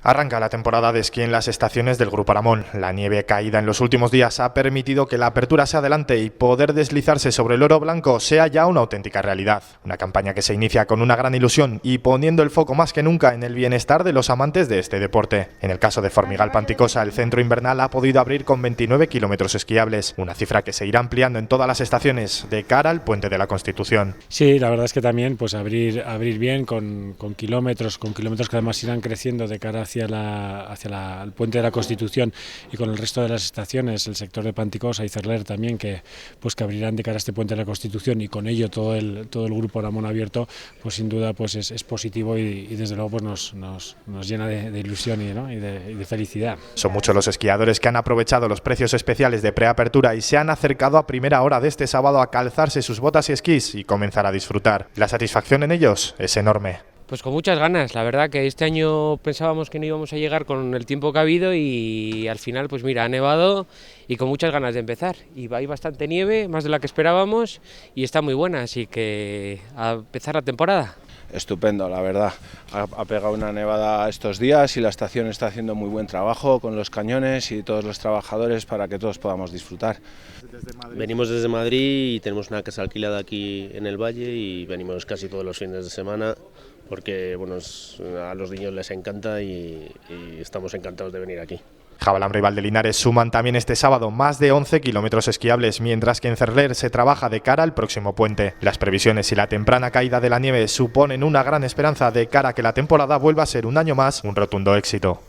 Arranca la temporada de esquí en las estaciones del Grupo Aramón. La nieve caída en los últimos días ha permitido que la apertura se adelante y poder deslizarse sobre el oro blanco sea ya una auténtica realidad. Una campaña que se inicia con una gran ilusión y poniendo el foco más que nunca en el bienestar de los amantes de este deporte. En el caso de Formigal Panticosa, el centro invernal ha podido abrir con 29 kilómetros esquiables, una cifra que se irá ampliando en todas las estaciones de cara al Puente de la Constitución. Sí, la verdad es que también pues abrir bien con kilómetros que además irán creciendo de cara hacia el Puente de la Constitución y con el resto de las estaciones, el sector de Panticosa y Cerler también, que abrirán de cara a este Puente de la Constitución, y con ello todo el Grupo Aramón abierto, pues sin duda pues es positivo y desde luego pues nos llena de ilusión y de felicidad. Son muchos los esquiadores que han aprovechado los precios especiales de preapertura y se han acercado a primera hora de este sábado a calzarse sus botas y esquís y comenzar a disfrutar. La satisfacción en ellos es enorme. Pues con muchas ganas, la verdad que este año pensábamos que no íbamos a llegar con el tiempo que ha habido y al final pues mira, ha nevado y con muchas ganas de empezar. Y hay bastante nieve, más de la que esperábamos, y está muy buena, así que a empezar la temporada. Estupendo, la verdad. Ha pegado una nevada estos días y la estación está haciendo muy buen trabajo con los cañones y todos los trabajadores para que todos podamos disfrutar. Venimos desde Madrid y tenemos una casa alquilada aquí en el valle y venimos casi todos los fines de semana porque bueno, a los niños les encanta y estamos encantados de venir aquí. Jabalambra y Valdelinares suman también este sábado más de 11 kilómetros esquiables, mientras que en Cerler se trabaja de cara al próximo puente. Las previsiones y la temprana caída de la nieve suponen una gran esperanza de cara a que la temporada vuelva a ser un año más un rotundo éxito.